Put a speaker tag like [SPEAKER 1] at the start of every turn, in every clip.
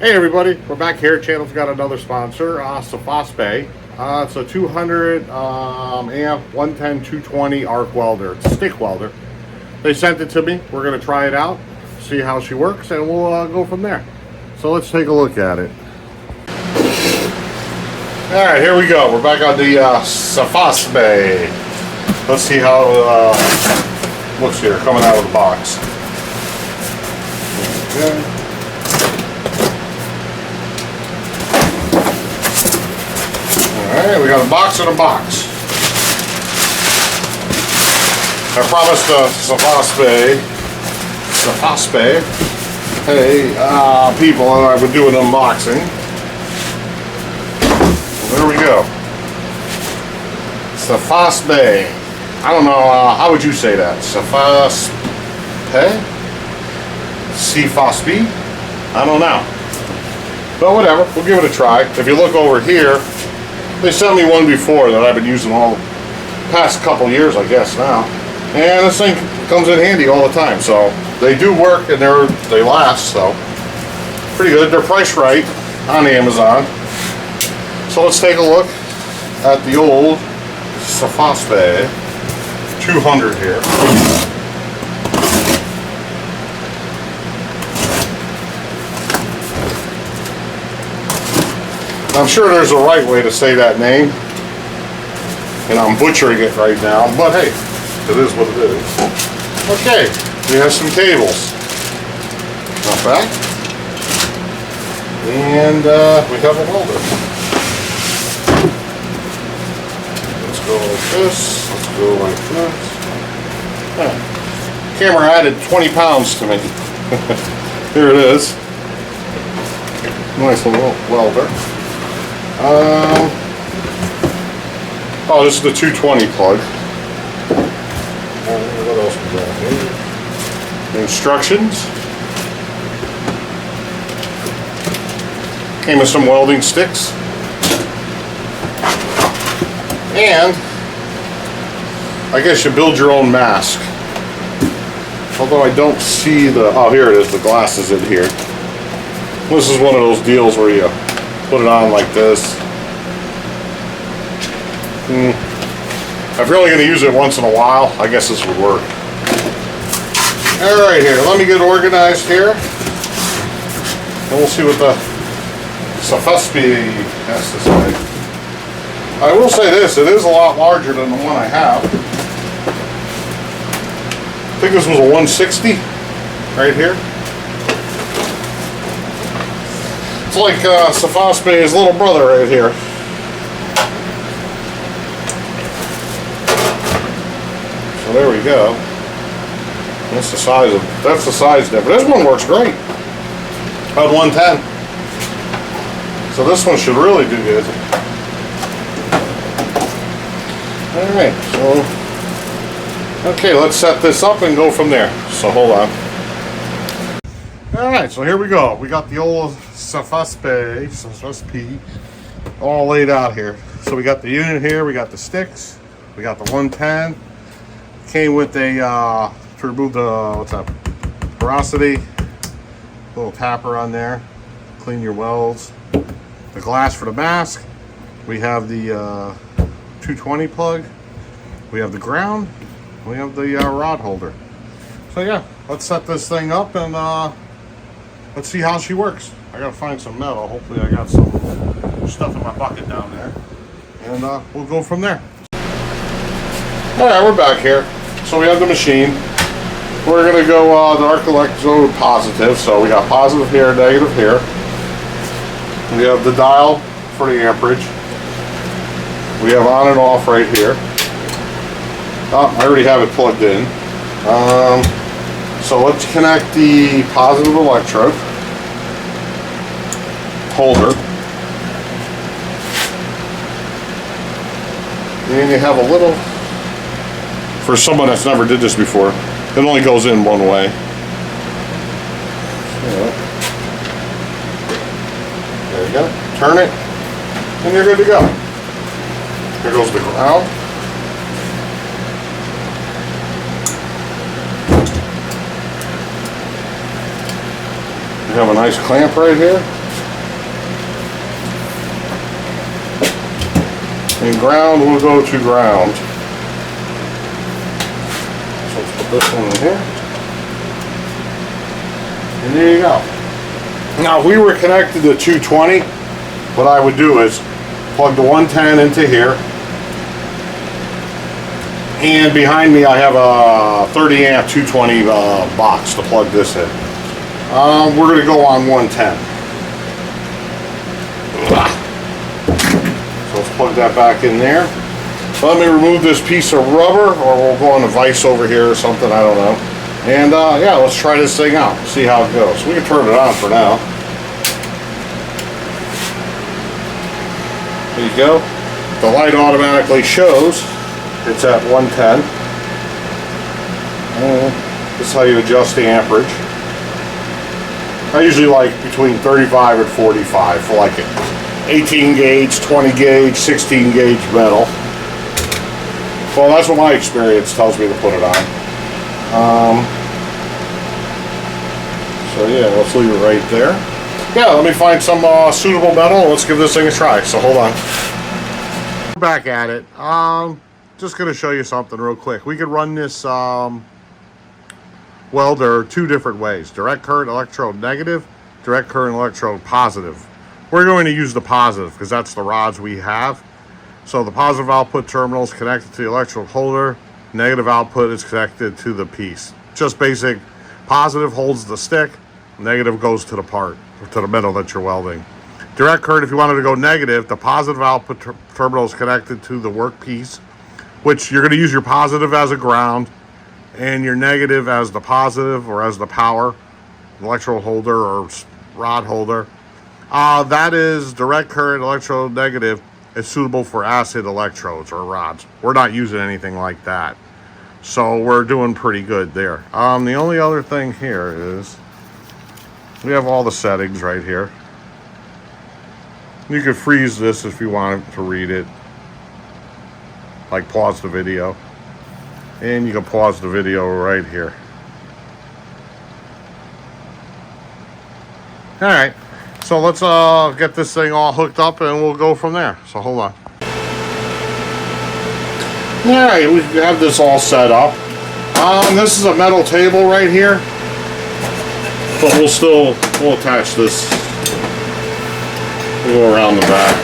[SPEAKER 1] Hey everybody, we're back here. Channel's got another sponsor, Sefaspe. It's a 200 amp 110 220 arc welder. It's a stick welder. They sent it to me. We're going to try it out, see how she works, and we'll go from there. So let's take a look at it. Alright, here we go. We're back on the Sefaspe. Let's see how it looks here, coming out of the box. Okay. Alright, we got a box in a box. I promised Sefaspe, hey, people, I would do an unboxing. There we go. Sefaspe. I don't know, how would you say that? Sefaspe? Sefaspe? I don't know. But whatever, we'll give it a try. If you look over here, they sent me one before that I've been using all the past couple years, I guess now. And this thing comes in handy all the time. So they do work and they last, so pretty good. They're priced right on Amazon. So let's take a look at the old Sefaspe 200 here. I'm sure there's a right way to say that name, and I'm butchering it right now, but hey, it is what it is. Okay, we have some cables. Not bad. And we have a welder. Let's go like this. Let's go like this. Camera added 20 pounds to me. Here it is. Nice little welder. Oh, this is the 220 plug. What else we got here? Instructions. Came with some welding sticks. And I guess you build your own mask. Although I don't see the, oh here it is, the glass is in here. This is one of those deals where you put it on like this. If you're only going to use it once in a while, I guess this would work. Alright, here, let me get organized here. And we'll see what the Sefaspe has to say. I will say this, it is a lot larger than the one I have. I think this was a 160 right here. It's like Sefaspe's little brother right here. So there we go. That's the size difference. This one works great. About 110. So this one should really do good. Alright, so okay, let's set this up and go from there. So hold on. Alright, so here we go. We got the old Sefaspe all laid out here. So we got the unit here, we got the sticks, we got the 110. Came with a, to remove the, what's that, porosity, little tapper on there, clean your welds. The glass for the mask. We have the 220 plug. We have the ground. We have the rod holder. So yeah, let's set this thing up and let's see how she works. I gotta find some metal. Hopefully I got some stuff in my bucket down there. And we'll go from there. Alright, we're back here. So we have the machine. We're gonna go the arc electrode positive. So we got positive here, negative here. We have the dial for the amperage. We have on and off right here. Oh, I already have it plugged in. So let's connect the positive electrode holder. And you have a little, for someone that's never did this before, it only goes in one way. So, there you go. Turn it, and you're good to go. Here goes the ground. We have a nice clamp right here. And ground will go to ground. So let's put this one in here. And there you go. Now if we were connected to 220, what I would do is plug the 110 into here. And behind me I have a 30 amp 220 box to plug this in. We're going to go on 110. So let's plug that back in there. So let me remove this piece of rubber, or we'll go on a vise over here or something, I don't know. And yeah, let's try this thing out, see how it goes. We can turn it on for now. There you go. The light automatically shows it's at 110. And this is how you adjust the amperage. I usually like between 35 and 45 for like 18 gauge, 20 gauge, 16 gauge metal. Well, that's what my experience tells me to put it on. So yeah, let's leave it right there. Yeah, let me find some suitable metal. Let's give this thing a try. So hold on. Back at it. Just going to show you something real quick. We could run this welder two different ways. Direct current electrode negative, direct current electrode positive. We're going to use the positive because that's the rods we have. So the positive output terminal is connected to the electrode holder. Negative output is connected to the piece. Just basic. Positive holds the stick. Negative goes to the part, to the metal that you're welding. Direct current, if you wanted to go negative, the positive output terminal is connected to the workpiece, which you're going to use your positive as a ground and your negative as the positive or as the power electrode holder or rod holder. That is direct current electrode negative. Is suitable for acid electrodes or rods. We're not using anything like that, so we're doing pretty good there. The only other thing here is we have all the settings right here. You could freeze this if you want to read it, like pause the video, and you can pause the video right here. All right. So let's get this thing all hooked up and we'll go from there. So hold on. Alright, we have this all set up. This is a metal table right here. But we'll attach this. We'll go around the back.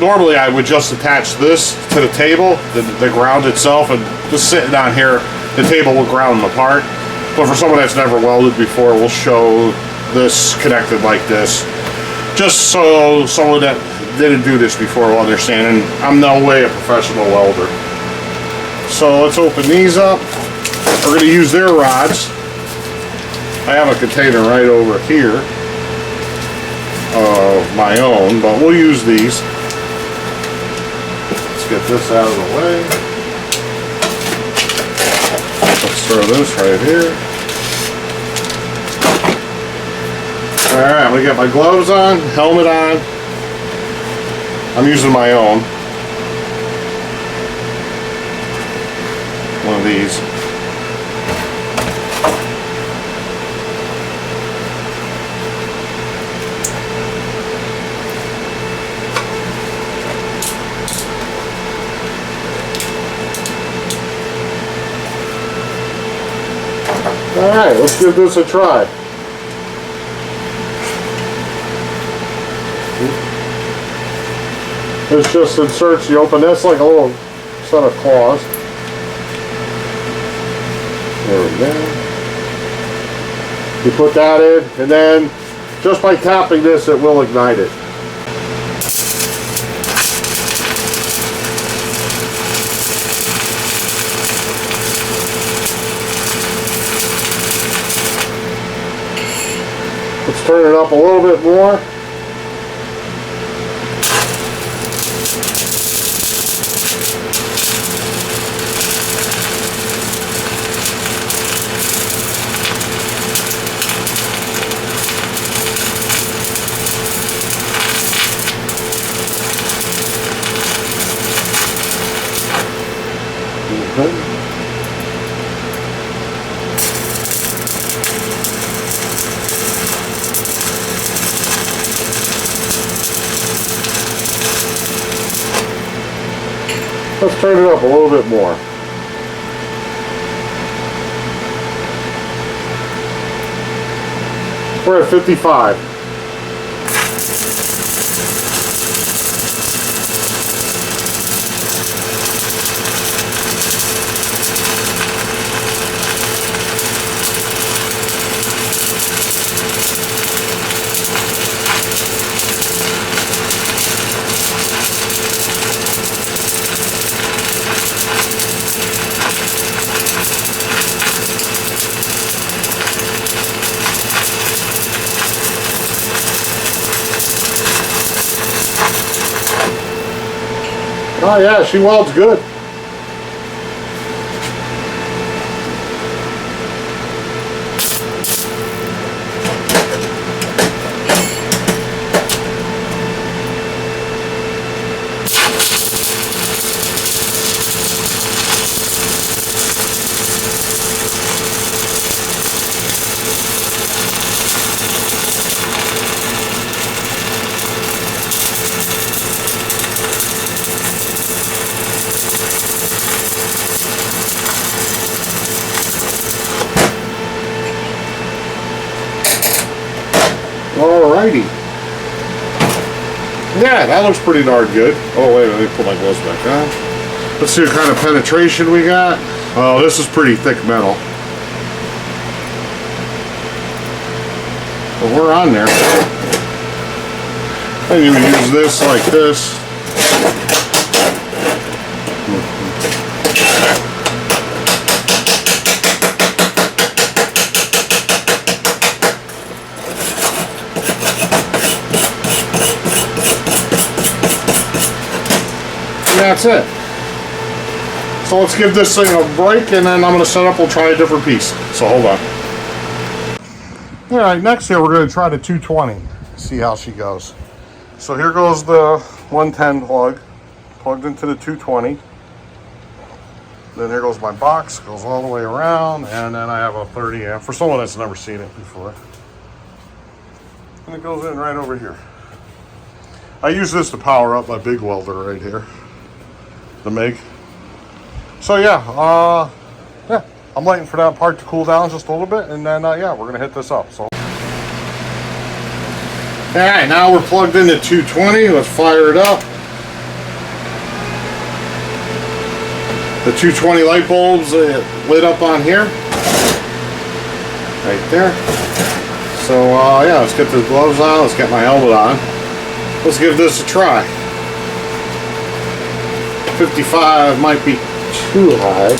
[SPEAKER 1] Normally I would just attach this to the table, the ground itself, and just sitting on here, the table will ground them apart. But for someone that's never welded before, we'll show this connected like this. Just so someone that didn't do this before will understand, and I'm no way a professional welder. So let's open these up. We're going to use their rods. I have a container right over here of my own, but we'll use these. Let's get this out of the way. Let's throw this right here. Alright, we got my gloves on, helmet on. I'm using my own. One of these. Alright, let's give this a try. This just inserts, you open this like a little set of claws. There we go. You put that in, and then just by tapping this, it will ignite it. Let's turn it up a little bit more. Let's turn it up a little bit more. We're at 55. Oh yeah, she welds good. Alrighty. Yeah, that looks pretty darn good. Oh wait, let me put my gloves back on. Let's see what kind of penetration we got. Oh, this is pretty thick metal. But we're on there. And you would use this like this. That's it. So let's give this thing a break, and then I'm going to set up, we'll try a different piece. So hold on. Alright, next here we're going to try the 220. See how she goes. So here goes the 110 plug. Plugged into the 220. Then here goes my box. Goes all the way around. And then I have a 30 amp. For someone that's never seen it before. And it goes in right over here. I use this to power up my big welder right here. The MIG. So yeah, I'm waiting for that part to cool down just a little bit, and then yeah, we're gonna hit this up. So, all right, now we're plugged into 220. Let's fire it up. The 220 light bulbs lit up on here, right there. So yeah, let's get the gloves on. Let's get my helmet on. Let's give this a try. 55 might be too high.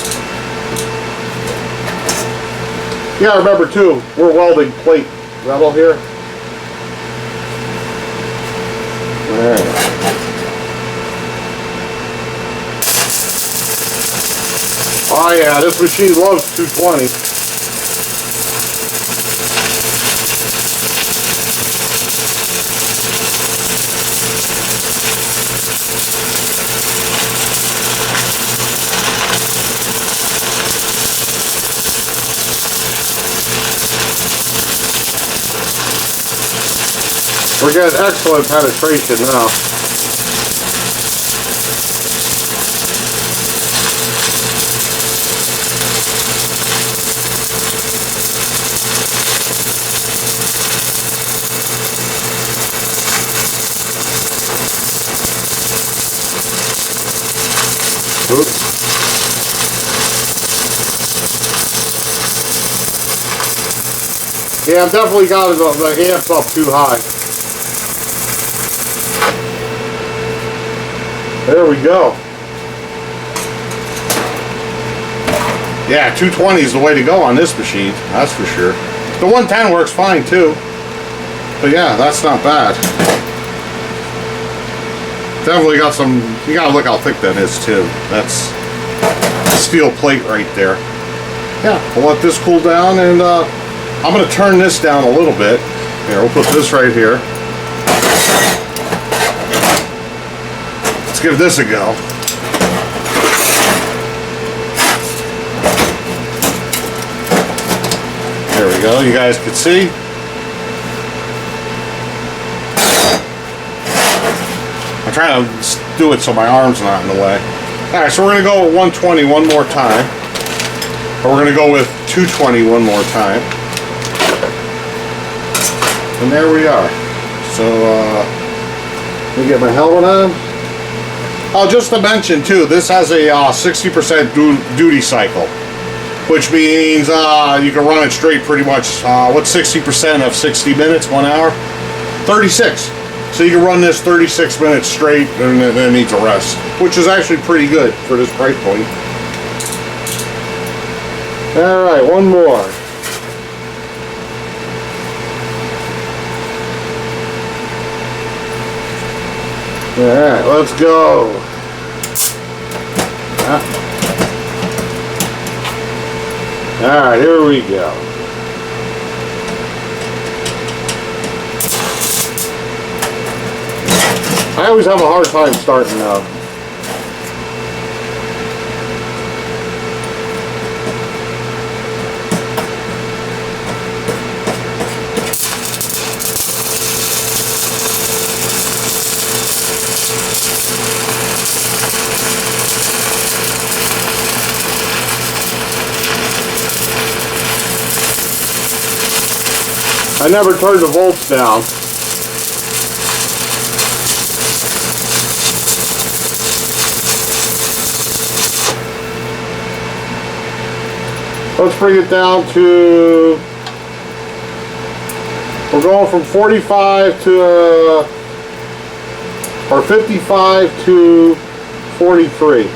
[SPEAKER 1] Yeah, remember too, we're welding plate metal here. Alright. Oh yeah, this machine loves 220. We're getting excellent penetration now. Oops. Yeah, I've definitely got the amps up too high. There we go. Yeah, 220 is the way to go on this machine, that's for sure. The 110 works fine too. But yeah, that's not bad. Definitely got some, you gotta look how thick that is too. That's steel plate right there. Yeah, we'll let this cool down, and I'm gonna turn this down a little bit. Here, we'll put this right here. Give this a go. There we go, you guys can see. I'm trying to do it so my arm's not in the way. All right, so we're gonna go with 120 one more time. Or we're gonna go with 220 one more time. And there we are. So, let me get my helmet on. Oh, just to mention too, this has a 60% duty cycle, which means you can run it straight pretty much. What's 60% of 60 minutes, 1 hour? 36. So you can run this 36 minutes straight and then it needs a rest, which is actually pretty good for this price point. All right, one more. All right, let's go. All right, here we go. I always have a hard time starting out. I never turned the volts down. Let's bring it down to, we're going from 45 to, or 55 to 43.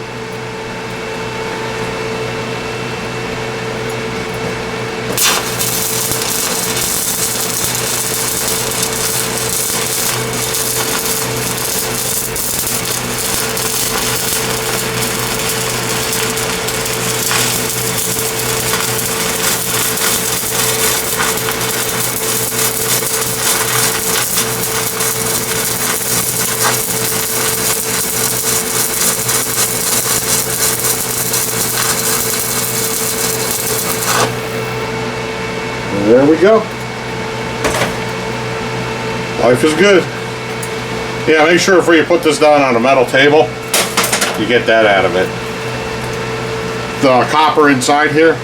[SPEAKER 1] There we go. Life is good. Yeah, make sure before you put this down on a metal table, you get that out of it. The copper inside here,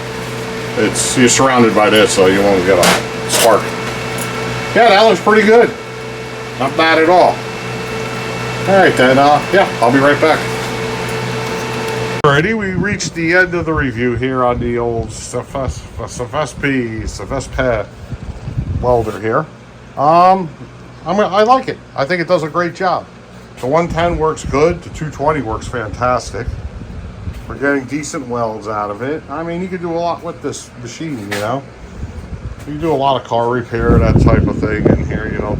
[SPEAKER 1] you're surrounded by this, so you won't get a spark. Yeah, that looks pretty good. Not bad at all. All right, then, yeah, I'll be right back. Alrighty, we reached the end of the review here on the old Sefaspe welder here. I like it. I think it does a great job. The 110 works good. The 220 works fantastic. We're getting decent welds out of it. I mean, you can do a lot with this machine, you know. You can do a lot of car repair, that type of thing in here, you know,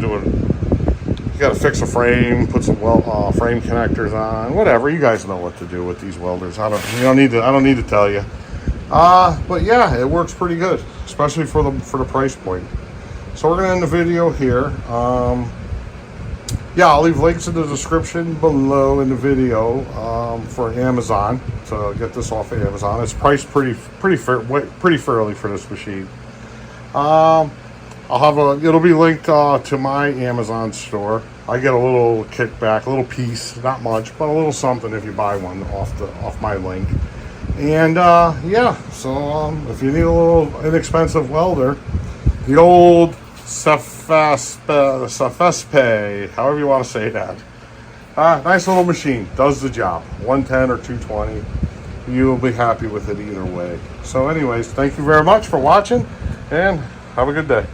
[SPEAKER 1] you got to fix a frame, put some frame connectors on, whatever. You guys know what to do with these welders. I don't need to tell you. But yeah, it works pretty good, especially for the price point. So we're gonna end the video here. Yeah, I'll leave links in the description below in the video for Amazon to get this off of Amazon. It's priced pretty fairly for this machine. It'll be linked to my Amazon store. I get a little kickback, a little piece, not much, but a little something if you buy one off my link. And yeah, so if you need a little inexpensive welder, the old Sefaspe, however you want to say that. Nice little machine, does the job. 110 or 220, you'll be happy with it either way. So anyways, thank you very much for watching, and have a good day.